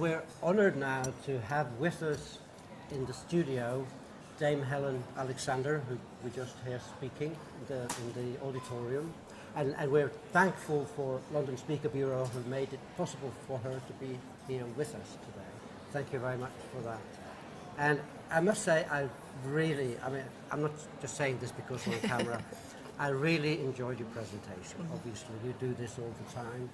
we're honoured now to have with us in the studio Dame Helen Alexander, who we just hear speaking in the auditorium. And we're thankful for London Speaker Bureau, who made it possible for her to be here with us today. Thank you very much for that. And I must say, I'm not just saying this because we're on camera, I really enjoyed your presentation. Obviously, you do this all the time.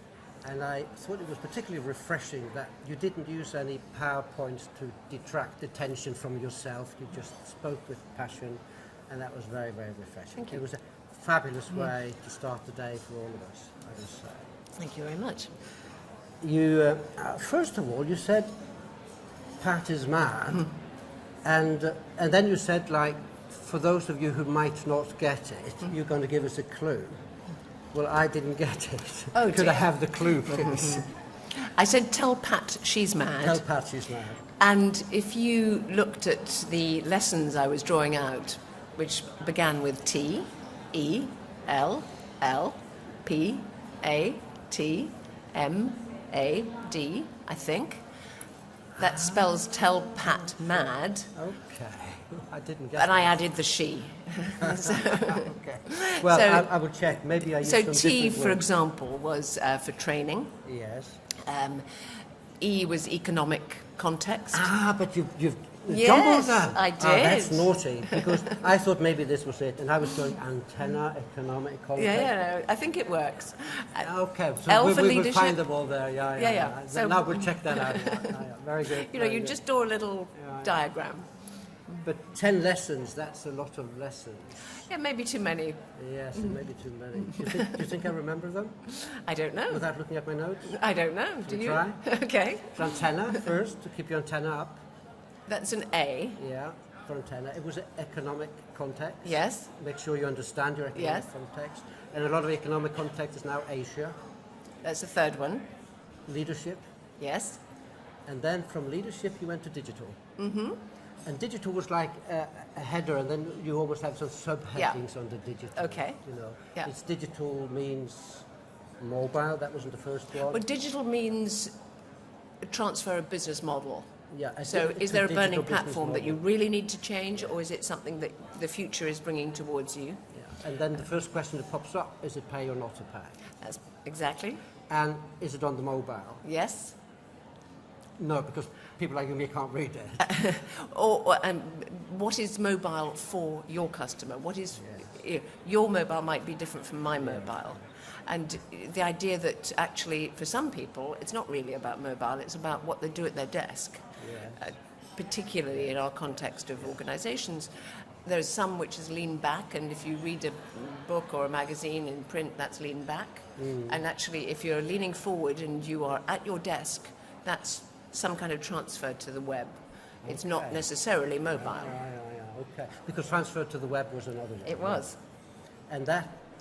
And I thought it was particularly refreshing that you didn't use any PowerPoints to detract attention from yourself. You just spoke with passion, and that was very, very refreshing. Thank you. It was a fabulous way to start the day for all of us, I must say. Thank you very much. You, first of all, you said Pat is mad, and then you said, like, for those of you who might not get it, you're going to give us a clue. Well, I didn't get it. Oh, Could I have the clue, please? I said, tell Pat she's mad. Tell Pat she's mad. And if you looked at the lessons I was drawing out, which began with T, E, L, L, P, A, T, M, A, D, I think. That spells tell Pat mad. Okay. I didn't get And that. I added the she. So, Okay. Well, so, I will check. Maybe I used so some T, different for words. example, was for training. Yes. E was economic context. Ah, but you've Yes, jumbled that. I Ah, that's did. naughty, because I thought maybe this was it, and I was going antenna, economic context. Yeah, I think it works. Okay, so L we for will leadership. find them all there. Yeah. So- now we'll check that out. Very good. You know, very you good. just draw a little Yeah. diagram. But 10 lessons, that's a lot of lessons. Yeah, maybe too many. Yes, maybe too many. Do you think I remember them I don't know. without looking at my notes? I don't know. Do we you? try? Okay. For antenna first, to keep your antenna up. That's an A. Yeah, for antenna. It was an economic context. Yes. Make sure you understand your economic Yes. context. And a lot of economic context is now Asia. That's the third one. Leadership. Yes. And then from leadership you went to digital. Mm-hmm. And digital was like a header, and then you always have some subheadings under digital. Okay. You know, Yeah. it's digital means mobile. That wasn't the first one. Well, digital means a transfer of business model. Yeah. So is there a digital burning business platform that you model. really need to change, or is it something that the future is bringing towards you? Yeah. And then the first question that pops up: is it pay or not to pay? That's exactly. And is it on the mobile? Yes. No, because people like me can't read it. Or what is mobile for your customer? What is your mobile might be different from my mobile, and the idea that actually for some people it's not really about mobile; it's about what they do at their desk. Yes. Particularly in our context of organisations, there's some which is lean back, and if you read a book or a magazine in print, that's lean back. And actually, if you're leaning forward and you are at your desk, that's some kind of transfer to the web. It's not necessarily mobile. Yeah, okay. Because transfer to the web was another one. It was.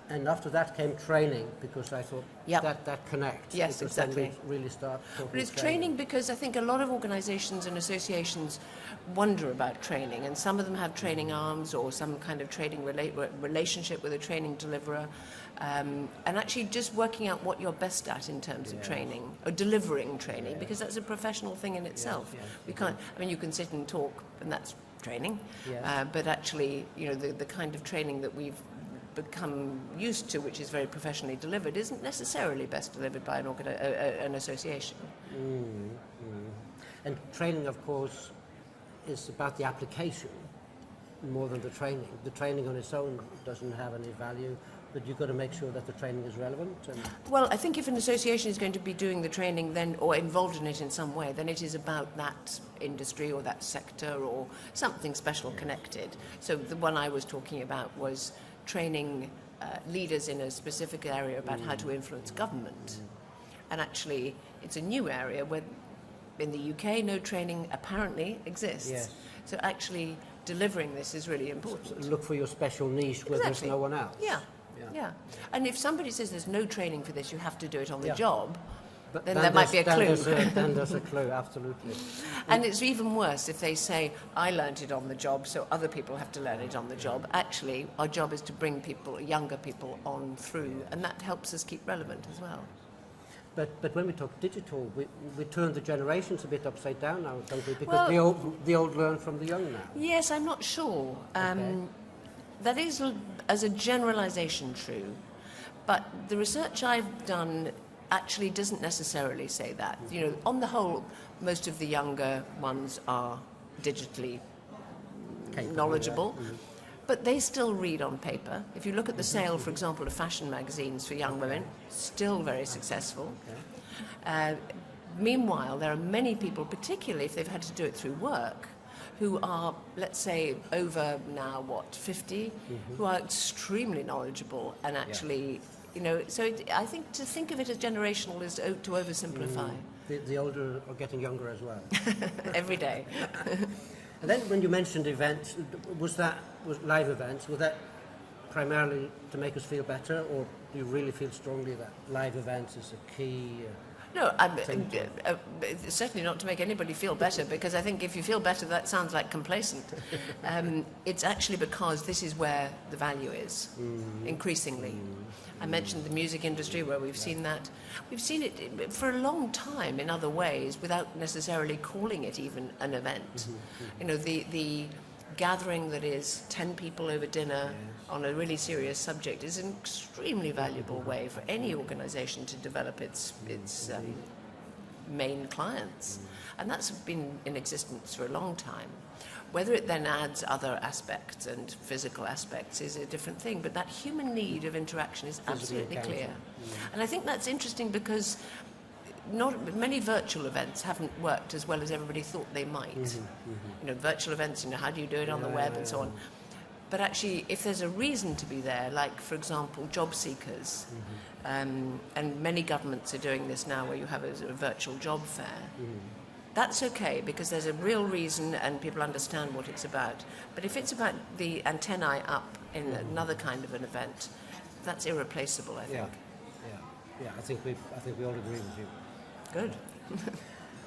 And after that came training, because I thought Yep. that connects. Yes, because exactly. Then we really start talking But it's training because I think a lot of organisations and associations wonder about training, and some of them have training arms or some kind of training relationship with a training deliverer, and actually just working out what you're best at in terms of training or delivering training, because that's a professional thing in itself. yes. We can't. I mean, you can sit and talk, and that's training, Yes. but actually, you know, the kind of training that we've become used to, which is very professionally delivered, isn't necessarily best delivered by an association. And training, of course, is about the application more than the training. The training on its own doesn't have any value, but you've got to make sure that the training is relevant. And Well, I think if an association is going to be doing the training then, or involved in it in some way, then it is about that industry or that sector or something special connected. So the one I was talking about was training leaders in a specific area about how to influence government. And actually, it's a new area where in the UK no training apparently exists. Yes. So actually delivering this is really important. look for your special niche where there's Exactly. no one else. Yeah. And if somebody says there's no training for this, you have to do it on the Yeah. job, But then there might be a clue. Then there's a clue, absolutely. And it's even worse if they say, I learned it on the job, so other people have to learn it on the job. Actually, our job is to bring people, younger people, on through, and that helps us keep relevant as well. But when we talk digital, we turn the generations a bit upside down now, don't we? Because Well, the old learn from the young now. yes, I'm not sure. Okay. That is, as a generalization, true. But the research I've done actually doesn't necessarily say that. You know, on the whole, most of the younger ones are digitally knowledgeable. Yeah. But they still read on paper. If you look at the sale, for example, of fashion magazines for young women, still very successful. Meanwhile, there are many people, particularly if they've had to do it through work, who are, let's say, over now, 50, who are extremely knowledgeable and actually, you know, so I think to think of it as generational is to oversimplify. The older are getting younger as well. Every day. And then when you mentioned events, was live events, was that primarily to make us feel better, or do you really feel strongly that live events is a key? No, certainly not to make anybody feel better, because I think if you feel better, that sounds like complacent. It's actually because this is where the value is, increasingly. I mentioned the music industry, where we've seen that. We've seen it for a long time in other ways, without necessarily calling it even an event. You know, the gathering that is 10 people over dinner on a really serious subject is an extremely valuable way for any organization to develop its main clients. And that's been in existence for a long time. Whether it then adds other aspects and physical aspects is a different thing, but that human need of interaction is absolutely clear. And I think that's interesting because many virtual events haven't worked as well as everybody thought they might. You know, virtual events, you know, how do you do it on the web and so on. But actually, if there's a reason to be there, like, for example, job seekers, and many governments are doing this now, where you have a virtual job fair, that's okay, because there's a real reason and people understand what it's about. But if it's about the antennae up in another kind of an event, that's irreplaceable, I think. Yeah. I think we all agree with you. Good.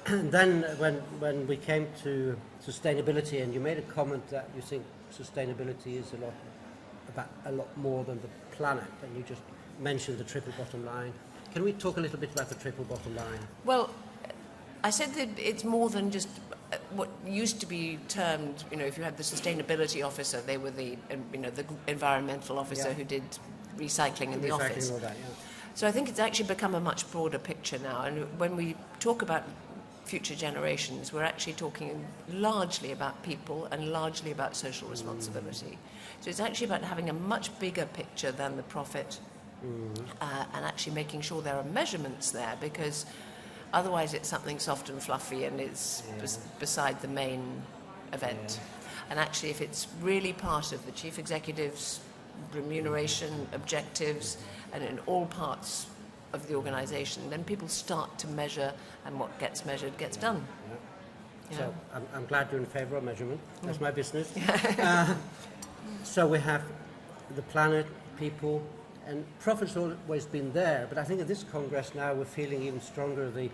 And then when we came to sustainability, and you made a comment that you think sustainability is a lot more than the planet, and you just mentioned the triple bottom line. Can we talk a little bit about the triple bottom line? Well, I said that it's more than just what used to be termed, you know, if you had the sustainability officer, they were the environmental officer who did recycling in the office. All that, So I think it's actually become a much broader picture now. And when we talk about future generations, we're actually talking largely about people and largely about social responsibility. So it's actually about having a much bigger picture than the profit, and actually making sure there are measurements there, because otherwise it's something soft and fluffy and it's beside the main event. And actually, if it's really part of the chief executive's remuneration objectives and in all parts of the organisation, then people start to measure, and what gets measured gets done. So I'm glad you're in favour of measurement. That's my business. So we have the planet, people, and profit's always been there, but I think at this Congress now we're feeling even stronger the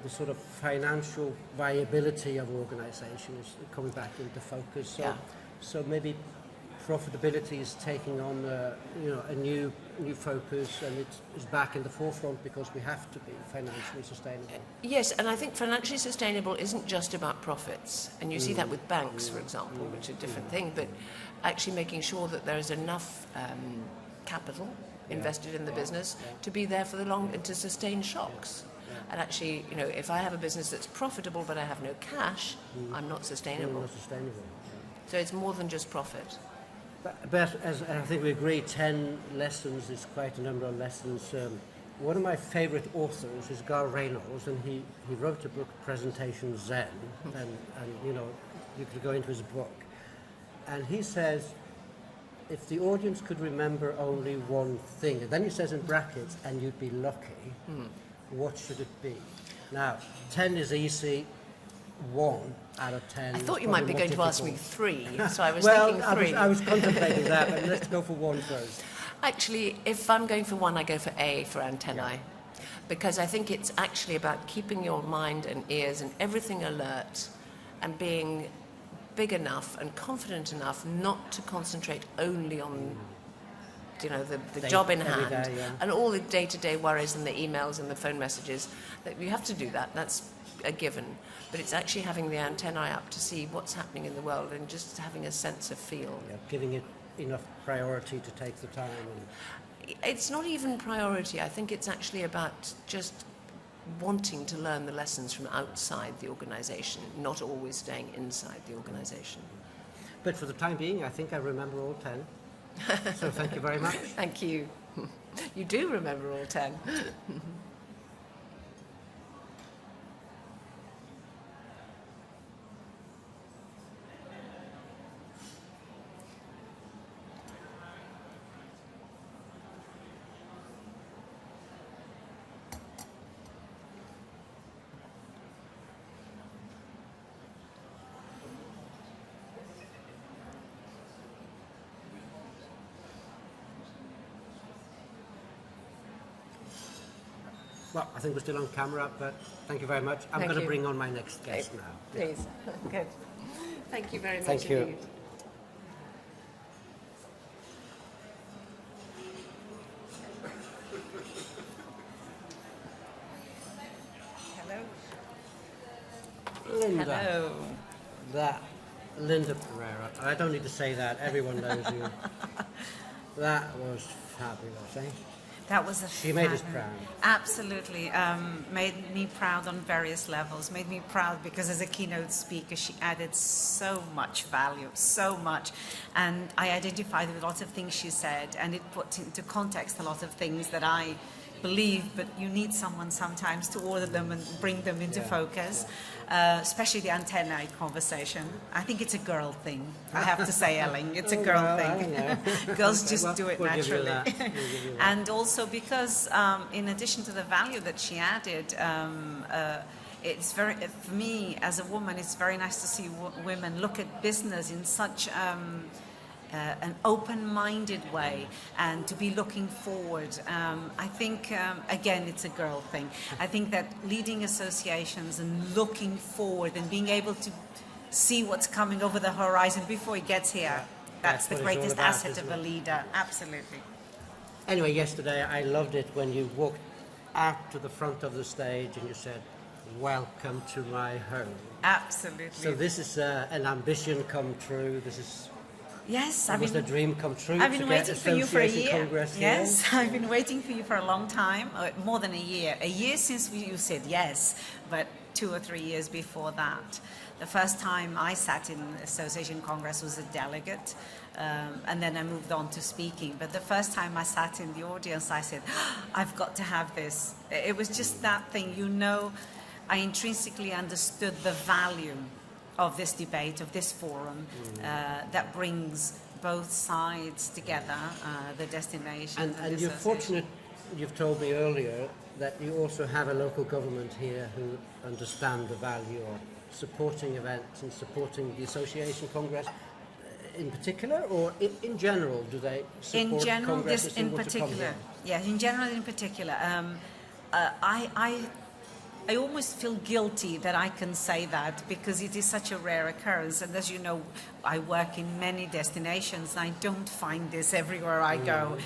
sort of financial viability of organisations coming back into focus. So maybe profitability is taking on a new focus, and it's back in the forefront because we have to be financially sustainable. Yes, and I think financially sustainable isn't just about profits, and you see that with banks, for example, which is a different thing, but actually making sure that there is enough capital invested in the business to be there for the long and to sustain shocks. And actually, you know, if I have a business that's profitable but I have no cash, I'm not sustainable. Not sustainable. So it's more than just profit. But as I think we agree, 10 lessons is quite a number of lessons. One of my favourite authors is Gar Reynolds, and he wrote a book, Presentation Zen, and you know, you could go into his book. And he says, if the audience could remember only one thing, and then he says in brackets, and you'd be lucky, what should it be? Now, 10 is easy, 1 out of 10. I thought you might be going to ask me 3, so I was well, thinking 3. I was contemplating that, but let's go for 1 first. Actually, if I'm going for 1, I go for A, for antennae. Because I think it's actually about keeping your mind and ears and everything alert, and being big enough and confident enough not to concentrate only on you know, the job in hand, day, yeah. and all the day-to-day worries and the emails and the phone messages. That you have to do that. That's a given. But it's actually having the antennae up to see what's happening in the world and just having a sense of feel. Yeah, giving it enough priority to take the time. It's not even priority. I think it's actually about just wanting to learn the lessons from outside the organisation, not always staying inside the organisation. But for the time being, I think I remember all 10. So thank you very much. Thank you. You do remember all 10. Well, I think we're still on camera, but thank you very much. I'm Thank going to you. bring on my next guest now. Please. Good. Thank you very much Thank you. indeed. Hello. Linda. Hello. That Linda Pereira. I don't need to say that. Everyone knows you. That was fabulous, eh? That was a She made us proud. Absolutely. Made me proud on various levels. Made me proud because as a keynote speaker, she added so much value, so much. And I identified with lots of things she said, and it put into context a lot of things that I believe, but you need someone sometimes to order them and bring them into focus, especially the antennae conversation. I think it's a girl thing, I have to say, Elling. It's a girl thing. Girls just do it naturally. And also because in addition to the value that she added, it's very, for me as a woman, it's very nice to see women look at business in such an open-minded way and to be looking forward. I think, again, it's a girl thing. I think that leading associations and looking forward and being able to see what's coming over the horizon before it gets here, that's the greatest asset of a leader. Absolutely. Anyway, yesterday I loved it when you walked out to the front of the stage and you said, "Welcome to my home." Absolutely. So this is an ambition come true. This is Yes, it was the dream come true. I've been waiting for you for a year. Congress Yes, I've been waiting for you for a long time, more than a year. A year since you said yes, but 2 or 3 years before that. The first time I sat in Association Congress was a delegate, and then I moved on to speaking. But the first time I sat in the audience, I said, I've got to have this. It was just that thing, you know, I intrinsically understood the value of this debate, of this forum, that brings both sides together, the destination. And you're fortunate, you've told me earlier, that you also have a local government here who understand the value of supporting events and supporting the Association Congress in particular, or in general, do they support in general, congresses this in particular? Yeah, in general, in particular. I almost feel guilty that I can say that because it is such a rare occurrence. And as you know, I work in many destinations and I don't find this everywhere I go.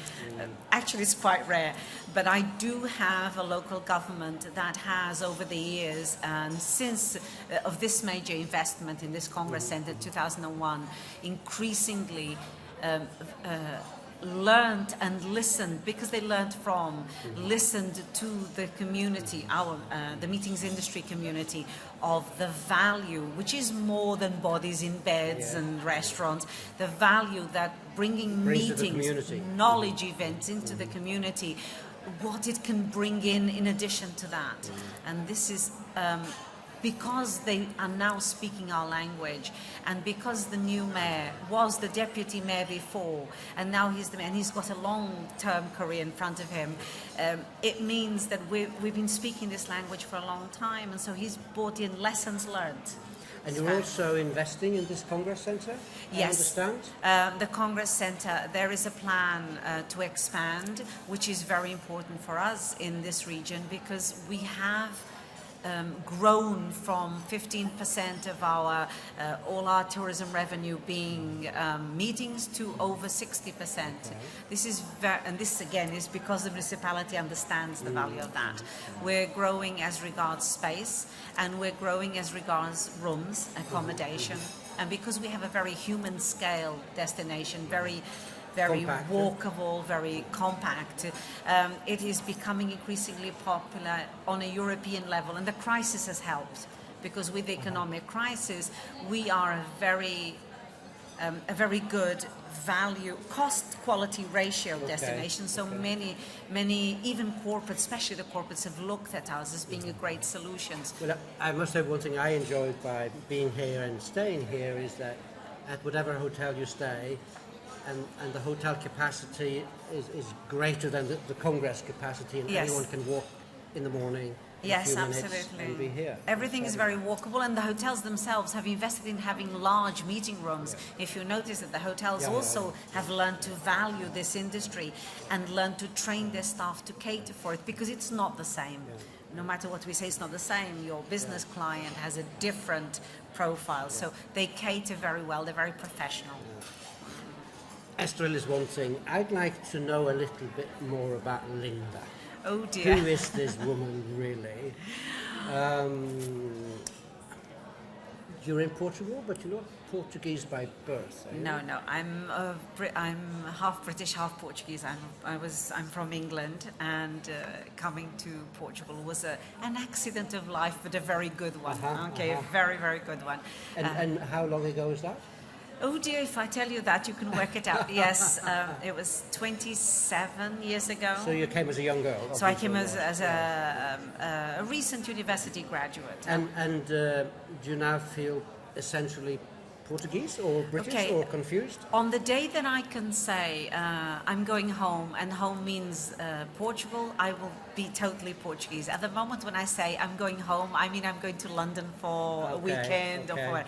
Actually, it's quite rare. But I do have a local government that has, over the years, and since of this major investment in this Congress Center, 2001, increasingly learned and listened, because they learned from, listened to the community, the meetings industry community, of the value, which is more than bodies in beds and restaurants, the value that bringing meetings, knowledge events into the community, what it can bring in addition to that. And this is because they are now speaking our language, and because the new mayor was the deputy mayor before, and now he's the mayor, and he's got a long-term career in front of him, it means that we've been speaking this language for a long time, and so he's brought in lessons learned. And you're also investing in this Congress Center, yes. I understand? The Congress Center, there is a plan to expand, which is very important for us in this region, because we have grown from 15% of our all our tourism revenue being meetings to over 60%. This is and this again is because the municipality understands the value of that. We're growing as regards space, and we're growing as regards rooms, accommodation, and because we have a very human scale destination, very Compact, walkable, very compact. It is becoming increasingly popular on a European level, and the crisis has helped, because with the economic crisis, we are a very good value cost-quality ratio destination. So many, even corporates, especially the corporates, have looked at us as being a great solution. Well, I must say one thing I enjoyed by being here and staying here is that at whatever hotel you stay, and the hotel capacity is greater than the Congress capacity, and anyone can walk in the morning. Yes, absolutely. And be here. Everything is very walkable, and the hotels themselves have invested in having large meeting rooms. If you notice that the hotels also have learned to value this industry and learned to train their staff to cater for it, because it's not the same. No matter what we say, it's not the same. Your business client has a different profile, so they cater very well. They're very professional. Estoril is one thing. I'd like to know a little bit more about Linda. Oh dear. Who is this woman really? You're in Portugal, but you're not Portuguese by birth, are you? No, I'm half British, half Portuguese. I'm from England, and coming to Portugal was an accident of life, but a very good one. A very, very good one. And how long ago is that? Oh dear, if I tell you that, you can work it out. Yes, it was 27 years ago. So you came as a young girl? So I came as a recent university graduate. And do you now feel essentially Portuguese or British or confused? On the day that I can say I'm going home, and home means Portugal, I will be totally Portuguese. At the moment when I say I'm going home, I mean I'm going to London for a weekend or for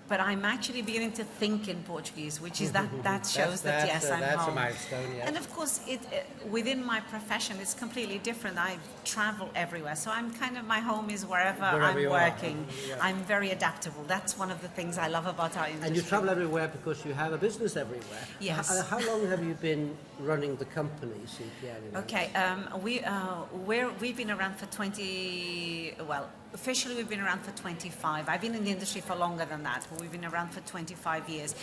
but I'm actually beginning to think in Portuguese, which is that shows that yes, I'm that's home. a milestone, yes. And of course, within my profession, it's completely different. I travel everywhere, so I'm kind of, my home is wherever I'm working. I'm very adaptable. That's one of the things I love about our industry. And you travel everywhere because you have a business everywhere. Yes. How long have you been running the company, CPL? Okay, we've been around for officially we've been around for 25. I've been in the industry for longer than that, but we've been around for 25 years.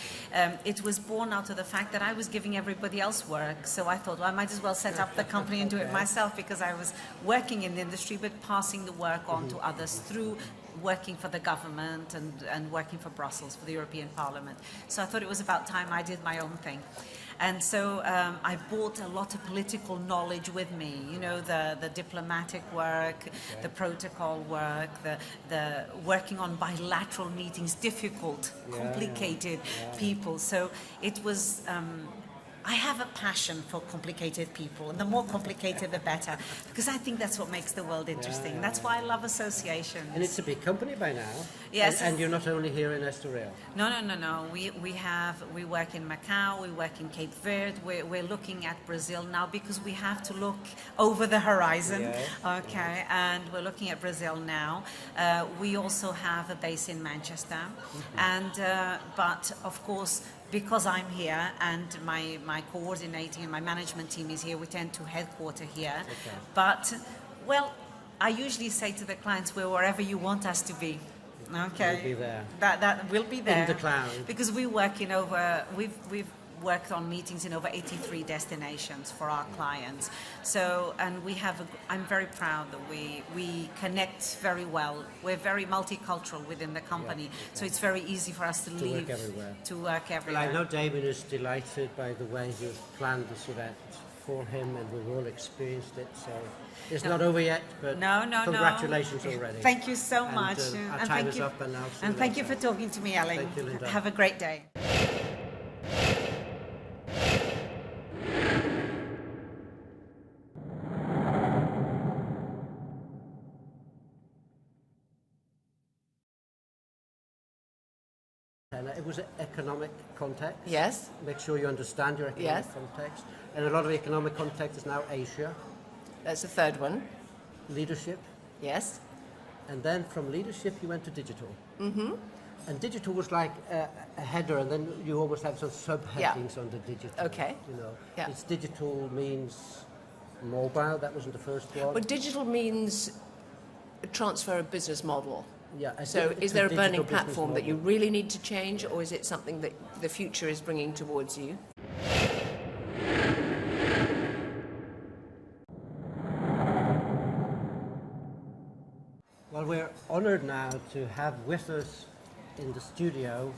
It was born out of the fact that I was giving everybody else work, so I thought, well, I might as well set up the company and do it myself, because I was working in the industry but passing the work on to others through working for the government and working for Brussels, for the European Parliament. So I thought it was about time I did my own thing. And so I brought a lot of political knowledge with me, you know, the diplomatic work, the protocol work, the working on bilateral meetings, difficult, complicated people. So it was... I have a passion for complicated people, and the more complicated the better, because I think that's what makes the world interesting. That's why I love associations. And it's a big company by now. Yes. And you're not only here in Estoril. No. We work in Macau, we work in Cape Verde, we're looking at Brazil now, because we have to look over the horizon. And we're looking at Brazil now. We also have a base in Manchester, and but of course, because I'm here and my coordinating and my management team is here, we tend to headquarter here. But, well, I usually say to the clients, we're wherever you want us to be. Okay. We'll be there. That will be there. In the cloud. Because we work in over, we've worked on meetings in over 83 destinations for our clients. So, and we have, I'm very proud that we connect very well. We're very multicultural within the company, so it's very easy for us to leave. To work everywhere. Well, I know Damon is delighted by the way you've planned this event for him, and we've all experienced it, so it's not over yet, but congratulations already. Thank you so much. Our time is up, and I'll see you And thank you for talking to me, Elling. Thank you, Linda. Have a great day. It was an economic context. Yes. Make sure you understand your economic context. And a lot of the economic context is now Asia. That's the third one. Leadership. Yes. And then from leadership, you went to digital. Mm-hmm. And digital was like a header, and then you almost have some subheadings under digital. Okay. You know, Yeah. it's digital means mobile. That wasn't the first one. Well, digital means transfer of business model. Yeah. So is there a digital burning business platform that you model. really need to change, or is it something that the future is bringing towards you? Well, we're honoured now to have with us in the studio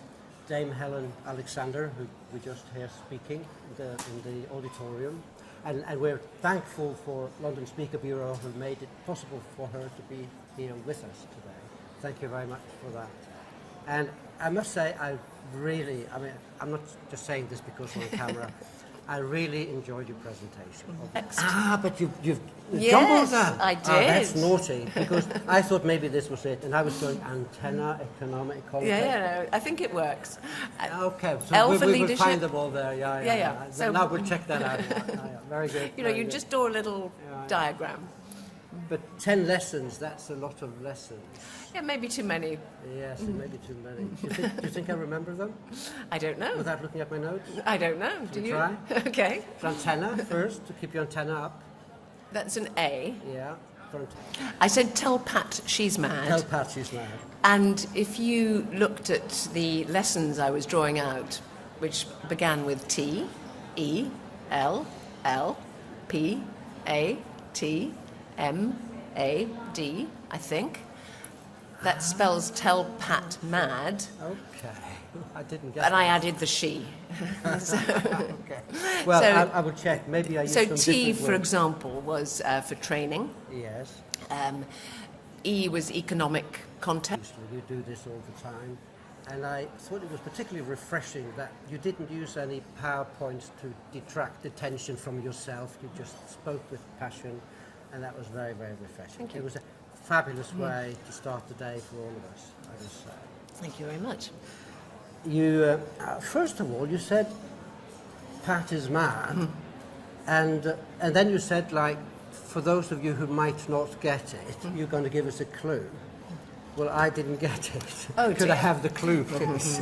Dame Helen Alexander, who we just heard speaking in the auditorium. And we're thankful for London Speaker Bureau, who made it possible for her to be here with us today. Thank you very much for that. And I must say, I'm not just saying this because we're on camera, I really enjoyed your presentation. Next. But you've Yes, jumbled that. I did. That's naughty, because I thought maybe this was it, and I was going antenna, economic context. No, I think it works. Okay, L so for we will leadership. find them all there. Yeah. So- Now we'll check that out. Very good. You know, very you good. just draw a little Yeah. diagram. But 10 lessons, that's a lot of lessons. Yeah, maybe too many. Yes, it may be too many. Do you think I remember them I don't know. without looking at my notes? I don't know. Do we you? try? Okay. So antenna first, to keep your antenna up. That's an A. Yeah. Front. I said, tell Pat she's mad. Tell Pat she's mad. And if you looked at the lessons I was drawing out, which began with T, E, L, L, P, A, T, M, A, D, I think. That spells tell Pat mad. Okay. I didn't get And I that. added the she. So, Okay. Well, So- I will check. Maybe I used so some T, different for words. example, was for training. Yes. E was economic context. You do this all the time. And I thought it was particularly refreshing that you didn't use any PowerPoints to detract attention from yourself. You just spoke with passion, and that was very, very refreshing. Thank you. It was a fabulous way to start the day for all of us, I would say. Thank you very much. You, first of all, you said Pat is mad, and then you said, like, for those of you who might not get it, you're going to give us a clue. Well, I didn't get it. Oh, Could I dear. have the clue, please?